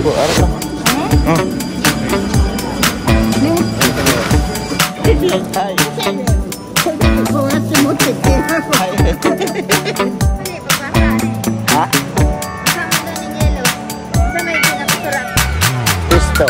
po, ara ka. Oh. Hi. Ha? Gusto.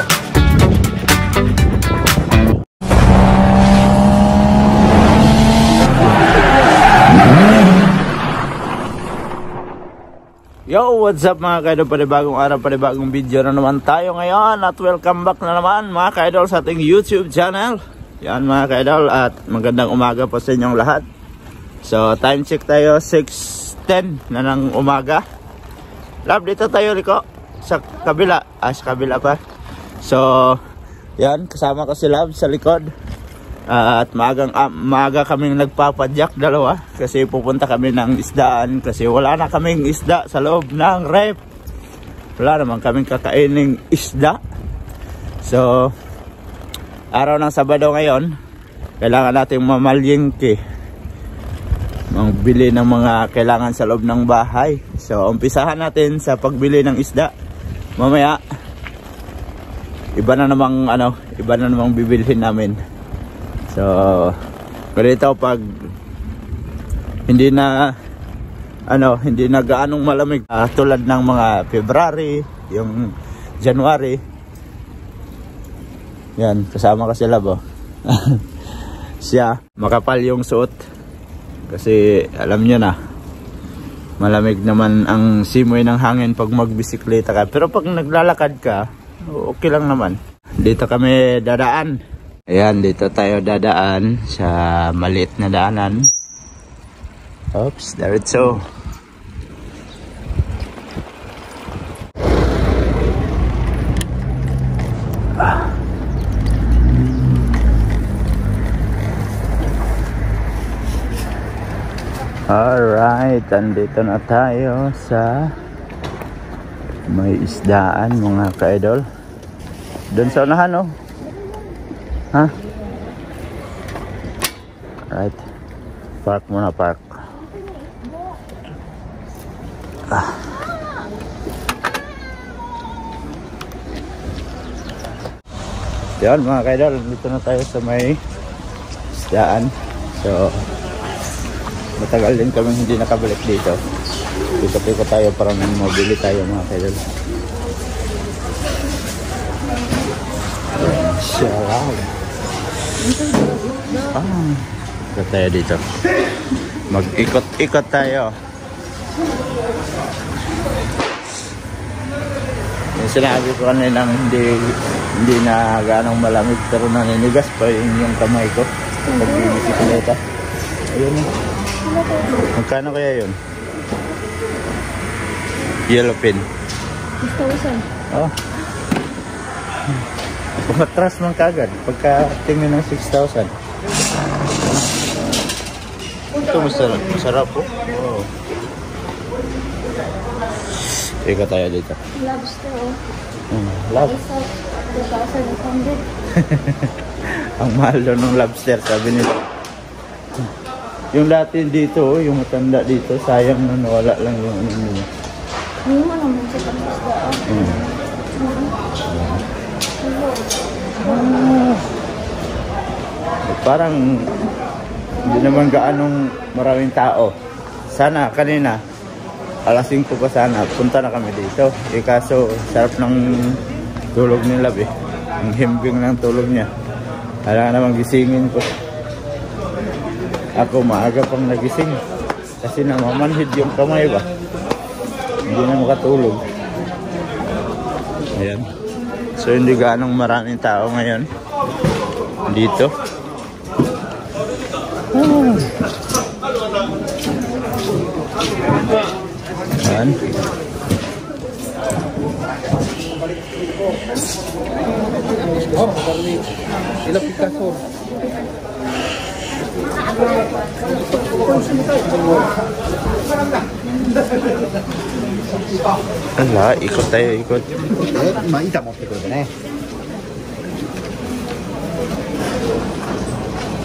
Yo, what's up mga kaidol? Panibagong araw, panibagong video na naman tayo ngayon. At welcome back na naman mga kaidol sa ating YouTube channel. Yan mga kaidol, at magandang umaga po sa inyong lahat. So time check tayo, 6:10 na ng umaga. Love, dito tayo Rico, sa kabila. Sa kabila pa. So yan, kasama ko si Love sa likod. At maaga kaming nagpapadyak dalawa kasi pupunta kami ng isdaan kasi wala na kaming isda sa loob ng rep. Wala naman kaming kakaining isda. So araw ng Sabado ngayon, kailangan nating mamalyengke, magbili ng mga kailangan sa loob ng bahay. So umpisahan natin sa pagbili ng isda. Mamaya iba na namang bibilhin namin. So, ganito pag hindi na gaanong malamig tulad ng mga February, yung January. Yan, kasama kasi Labo. Siya, makapal yung suot. Kasi alam nyo na, malamig naman ang simoy ng hangin pag magbisikleta ka. Pero pag naglalakad ka, okay lang naman. Dito kami dadaan. Ayan, dito tayo dadaan sa maliit na daanan. Oops, diretso. Alright, andito na tayo sa may isdaan mga ka-idol. Doon sa unahan, oh. Ha? Right. Park muna, park. Yan mga kaidol, dito na tayo sa may isdaan. So matagal din kami hindi nakabalik dito. Pika-pika tayo para mabili tayo mga kaidol. Shalom. Ito tayo dito. Mag-ikot-ikot tayo. Yung sinabi ko kanina hindi na ganong malamig pero naninigas pa yung kamay ko pag bibisikleta. Ayun. Magkano kaya yun? Yellow pin. 6,000. Oh. Matras man kagad pagka tingin ng 6,000. Ito masarap po. Oh. Ika tayo dito. Lobster. Lobster. 2,800. Ang mahal doon ng lobster, sabi nila. Yung dati dito, yung matanda dito, sayang na nawala lang yung ano. Hindi mo naman sa pang-isdaan. Parang hindi naman gaanong maraming tao. Sana kanina alas 5 pa sana punta na kami dito. Kaso sarap ng tulog ni Lab eh. Ang himbing ng tulog niya. Kailangan namang gisingin ko. Ako maaga pang nagising kasi namamanhid yung kamay ba. Hindi na makatulog. Ayan. So hindi gaanong maraming tao ngayon dito. Ayan. Ala, ikot tayo, ikot.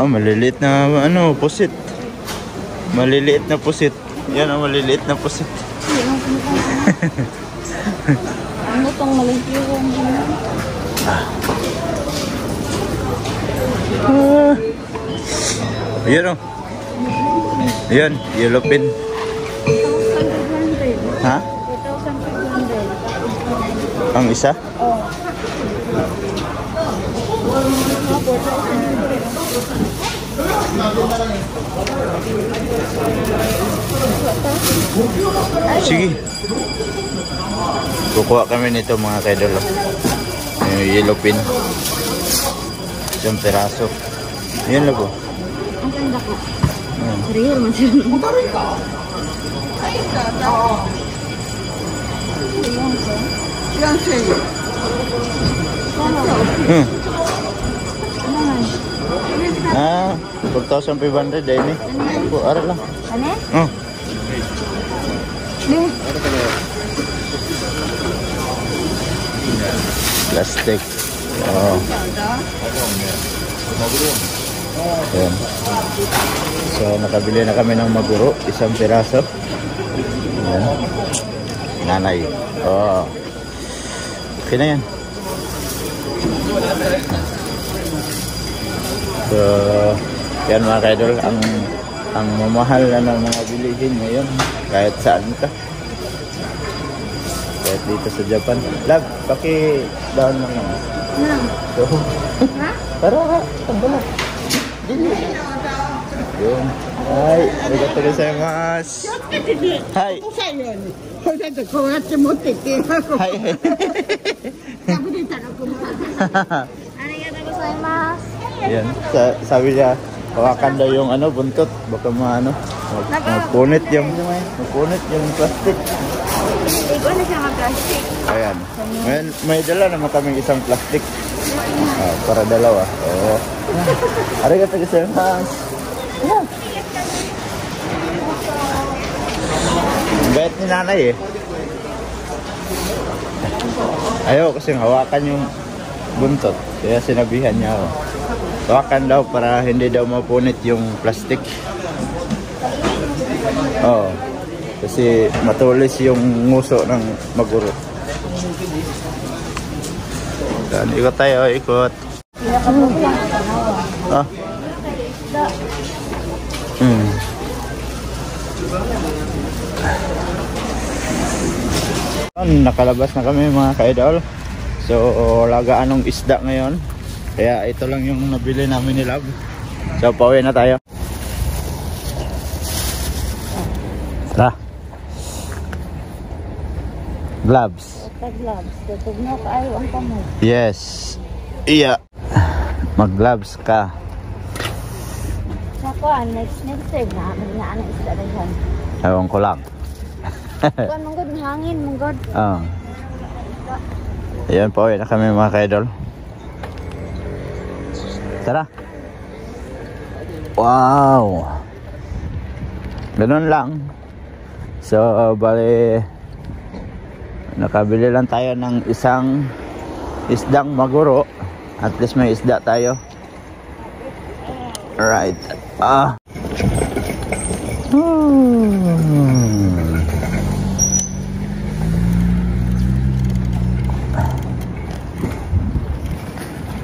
Maliliit na pusit. Maliliit na pusit. Yan ang maliliit na pusit. Ano itong maligiwan. Ayan o. Ayan, yellow pin. 2,500. Ha? 2,500. Ang isa? Oo. Sige. Kukuha kami nito mga kaidol. Yung yellow pin. Isang peraso. Ayan lang po. Ang ganda ko. Real man siya. Ah, 4,500 dahil ni. Aral lang. Ano? Plastic. Oh. Ayan. So, nakabili na kami ng maguro. Isang piraso. Ayan. Nanay. Oh. Okay na yan. So, yan mga kaidol, ang mamahal na ng mga bilihin ngayon kahit saan ka. Kahit dito sa Japan. Love, paki-down lang naman. So, para ka, pagbalat. Yun. Hi, arigato gozaimasu. Hi. Hi. Arigatou gozaimasu. Yan, sabi niya, hawakan daw yung buntot, baka magpunit yung plastic. Igo na siya mag-plastic. Ayan. May dala naman kaming isang plastic. Para dalawa. Oo. Arigato gozaimasu. Ang bait ni nanay eh. Ayaw kasing hawakan yung buntot. Kaya sinabihan niya ako. Hawakan daw para hindi daw mapunit yung plastic. Oo. Kasi matulis yung nguso ng maguro. Dan, ikot tayo, ikot. Ah. Nakalabas na kami mga ka-idol. So, lagaan ng isda ngayon. Kaya ito lang yung nabili namin ni Love. So, pauwi na tayo. Tara. Gloves. Gloves. Tutugno kayo ang kamay. Yes. Iya. Mag-gloves ka. Sako, next time na. Malinaan ang isda na yan. Ewan ko lang. Kuan mong god, hangin mong god. Ayan po, na kami mga ka-idol. Tara. Wow. Ganun lang. So, bali, nakabili lang tayo ng isang isdang maguro. At least may isda tayo. Alright.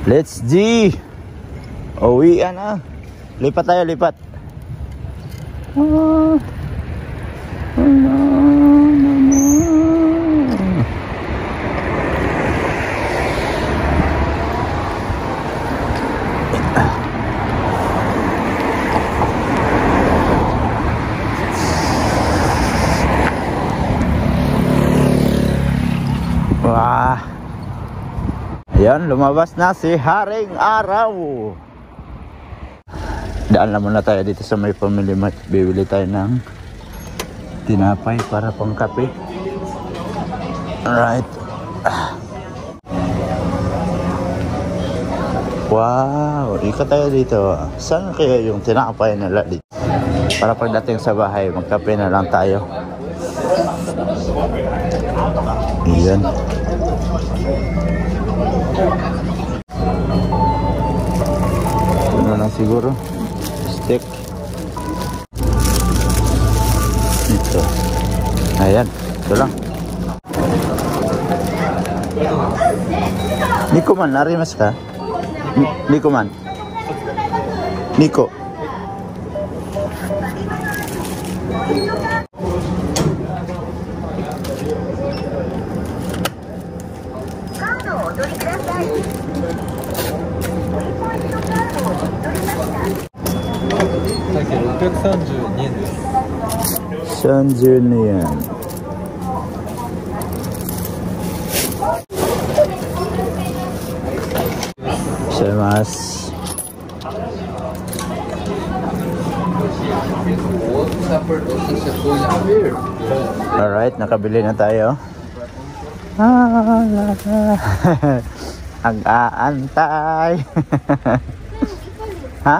Let's G. Uwian na. Lipat tayo, lipat. Wah. Ayan, lumabas na si Haring Araw. Daan na muna tayo dito sa may Family Mart. Bibili tayo ng tinapay para pang kape. Alright. Wow, ikot tayo dito. Saan kaya yung tinapay nila dito? Para pagdating sa bahay, magkape na lang tayo. Ayan. Ito na siguro. Stick. Ito. Ayan. Ito lang. Nico man, narimas ka? Nico man. Nico. Sanjunian. Mas. Alright, nakabili na tayo. Ang-aantay. Ha?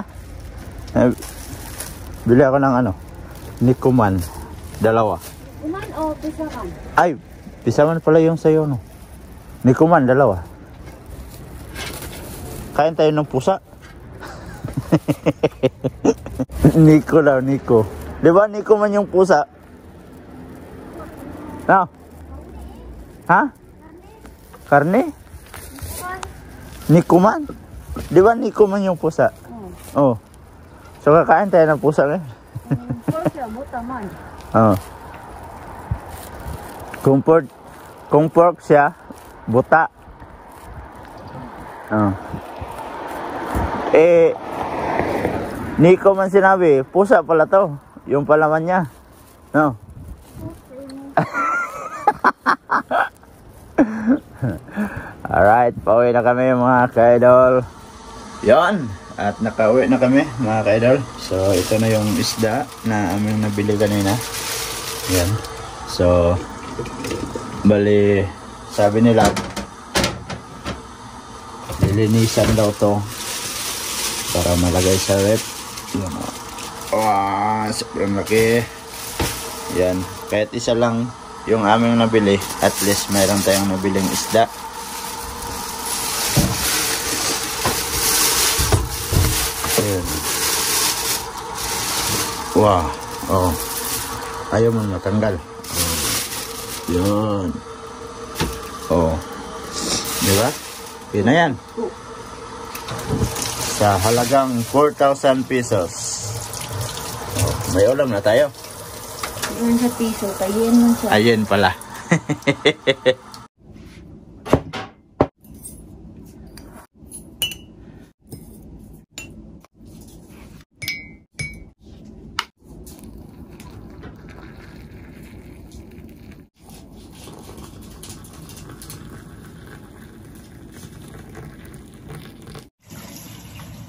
Bili ako ng ano? Nikuman. Dalawa. Kuman o pisakan? Ay, pisaman pala yung sayo, no? Nikuman, dalawa. Kain tayo ng pusa. Nico daw, Nico. Di ba Nico man yung pusa? No? Ha? Karne? Nico man? Di ba Nico man yung pusa? Oh. So kakain tayo ng pusa ngayon. Buta man. Oh. Kung pork siya, buta. Oh. Eh, Nico man sinabi, pusa pala to. Yung palaman niya. No? Alright, pauwi na kami mga ka-idol. Yan. At nakauwi na kami mga ka-idol. So, ito na yung isda na aming nabili kanina. Yan. So, bali, sabi nila, lilinisan daw to para malagay sa rep. Yan. Wow, sobrang laki. Yan. Kahit isa lang yung aming nabili, at least mayroon tayong nabiling isda. Ayan. Wow. Oh. Ayaw mo matanggal. Oh. Yan. Oh. Diba? Yun na yan. Sa halagang 4,000 pesos. Oh, may ulam na tayo. Yan sa piso, kayin man siya. Ayun pala.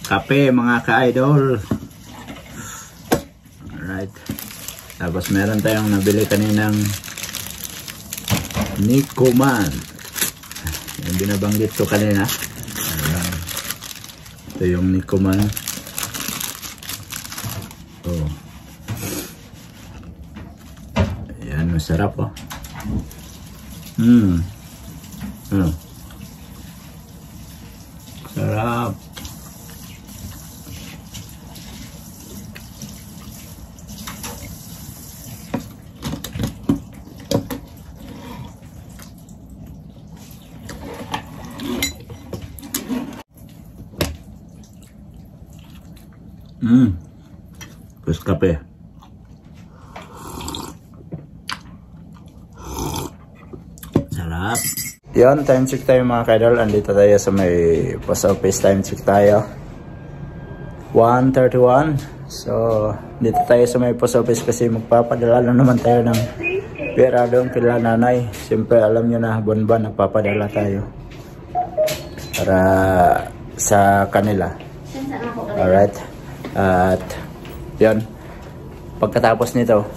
Kape mga ka-idol. Alright. Tapos meron tayong nabili kaninang Nikuman. Yung binabanggit ko kanina. Ayan. Ito yung Nikuman. Oh. Ayan, masarap oh. Oh. Sarap. Terus kape. Sarap. Yan, time check tayo mga ka-idol. Andito tayo sa may post office. Time check tayo 1:31. So, dito tayo sa may post office kasi magpapadala lang naman tayo ng pera doon kila nanay. Siyempre alam nyo na, buwan-buwan nagpapadala tayo para sa kanila. Alright. At yan, pagkatapos nito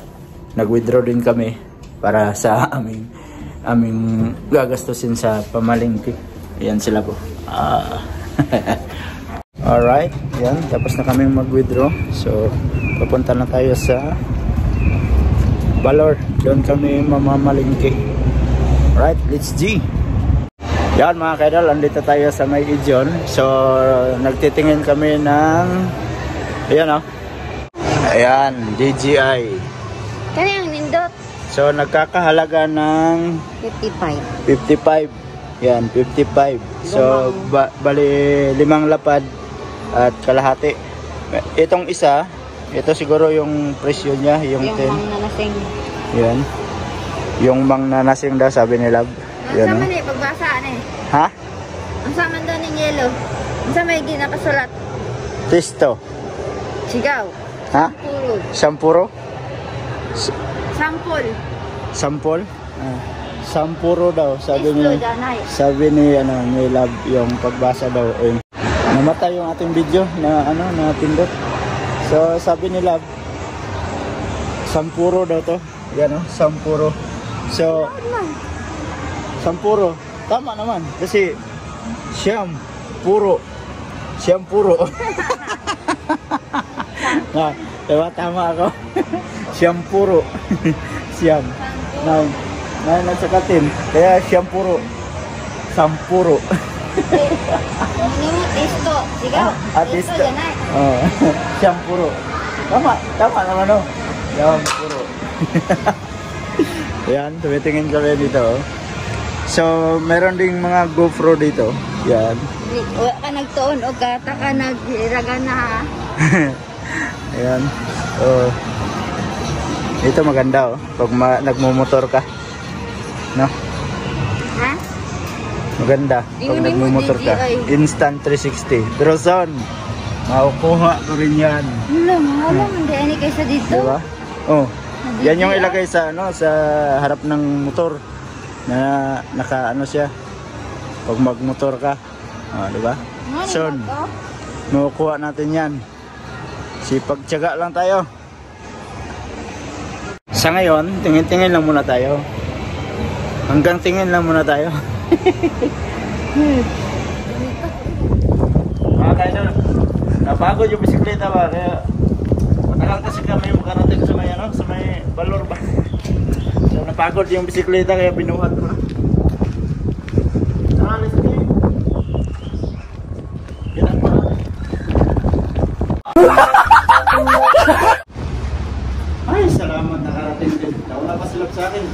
nag-withdraw din kami para sa aming gagastusin sa pamalingki. Yan sila po. Alright, yan, tapos na kami mag-withdraw. So papunta na tayo sa Baler. Doon kami mamamalingki. Alright, let's G. Yan mga kaidol, andito tayo sa may Ijon. So nagtitingin kami ng ayan oh. Ayan, DJI. Kaya yung nindot? So nagkakahalaga ng 55. Yan, 55. So, bali 5 lapad at kalahati. Itong isa, ito siguro yung presyo niya, yung 10. Mang nanasing. Yan. Yung mang nanasing daw, sabi ni Love. Ang sama ni, pagbasa ni. Ha? Ang sama daw ng yellow. Ang sama yung ginakasulat. Tisto. Sigaw. Ha? Puro. Sampuro? Sampol. Sampol? Sampuro daw, sabi ni Tisto, danay. sabi ni Love yung pagbasa daw. Namatay yung ating video na na pindot. So sabi ni Love, Sampuro daw to. Yan Sampuro. So Sampuro, tama naman kasi siyam puro. Na, diba tama ako? Siyam puro. Siyam. Now, nagsakatin. Kaya siyam puro. Sampuro. Tisto. Sigaw. Tisto. Tisto, danay. Siyam puro. Tama naman Siyam puro. Yan, tumitingin kami dito. So, meron ding mga GoPro dito. Yan. Wala ka nagtuon o gata ka naghiragan na ha. Ayan. So, ito maganda pag nagmumotor ka. No? Ha? Maganda pag nagmumotor ka. Instant 360. Pero son, makukuha ko rin yan. Wala, hindi ani kaysa dito. Diba? Oh. Yan yung ilagay sa sa harap ng motor na naka siya pag magmotor ka. Diba? Son, makukuha natin yan. Sipag-tiyaga lang tayo. Sa ngayon, tingin-tingin lang muna tayo. Hanggang tingin lang muna tayo. Mga kaidol, napagod yung bisikleta ba? Kaya matagal kasi kami makarating sa may sa may Balor ba? So napagod yung bisikleta kaya binuhat ko na. Alis ko. Kita pa. Ay, salamat nakarating din. Wala pa silap sa akin.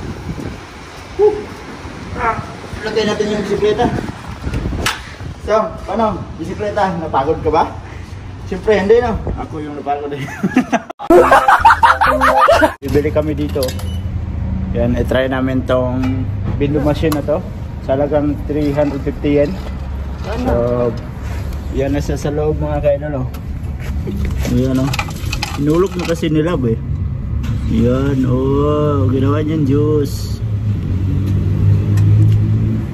Lagay natin yung bisikleta. So, paano? Bisikleta, napagod ka ba? Siyempre, hindi no. Ako yung napagod eh. Bibili kami dito. Yan, i-try namin tong window machine na to. Salagang 350 yen. So, yan na siya sa loob mga kainalo. Ayan Inulog na kasi nila ba eh. Yan, ginawa niyan juice.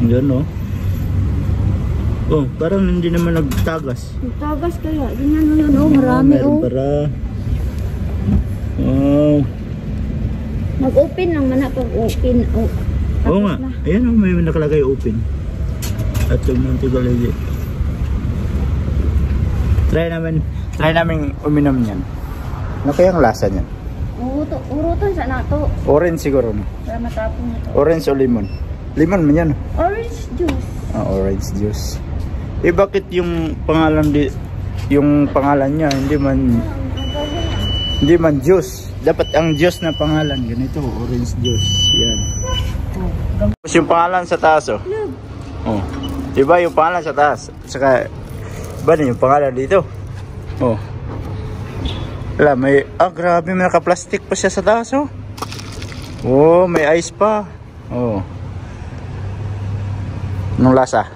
Yan parang hindi naman nagtagas. Nagtagas kaya, ganyan yun marami para Nag-open lang man pag open. Oo nga, ayan may nakalagay open. At yung mantigalagi. Try namin uminom niyan. Ano kayang lasa niyan? Uruton sa nato. Orange siguro no? Para matapong ito. Orange o lemon? Lemon man yan. Orange juice. Orange juice. Bakit yung pangalan niya hindi man juice? Dapat ang juice na pangalan ganito, orange juice. Yan. Tapos yung pangalan sa taas Diba yung pangalan sa taas? Saka iba na yung pangalan dito. Wala, grabe, may naka-plastic pa siya sa taas may ice pa. Anong lasa?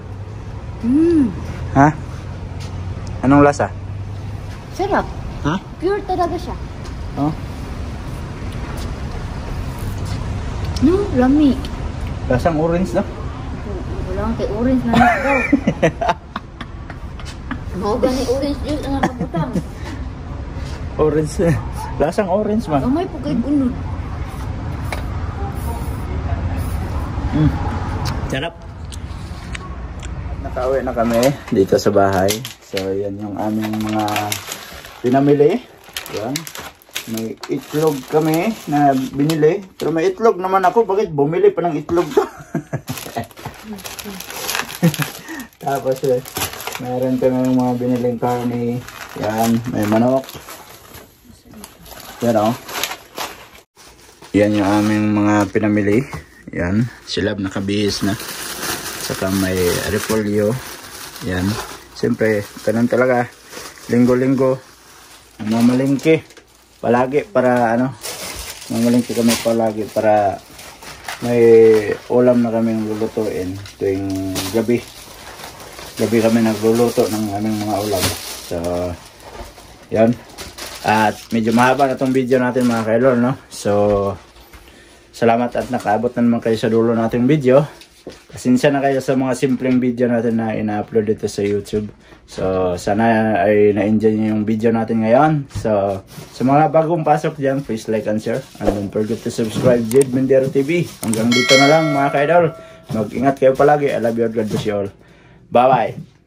Ha? Anong lasa? Sarap. Ha? Pure talaga siya. Lami. Lasang orange na? Wala kay orange na daw. Mao gani orange juice ang nakabutang. Orange. Lasang orange man. Gamay po kay unod. Sarap. Nakauwi na kami dito sa bahay. So yan yung aming mga pinamili. Yan. May itlog kami na binili. Pero may itlog naman ako. Bakit bumili pa ng itlog to? Tapos meron kami mga biniling karne. Yan. May manok. Yan Yan yung aming mga pinamili. Yan. Sila nakabihis na. saka may repolyo. Yan. Siyempre, ganun talaga. Linggo-linggo, mamalingki palagi para mamalingki kami palagi para may ulam na kami lulutuin tuwing gabi. Gabi kami nagluluto ng aming mga ulam. So, yan. At medyo mahaba na itong video natin mga kaidol, no? So, salamat at nakaabot na naman kayo sa dulo nating video. Pasensya na kayo sa mga simpleng video natin na ina-upload dito sa YouTube. So, sana ay na-enjoy nyo yung video natin ngayon. So, sa mga bagong pasok dyan, please like and share. And don't forget to subscribe Jade Mendero TV. Hanggang dito na lang mga kaidol. Mag-ingat kayo palagi. I love you and God bless you all. Bye-bye.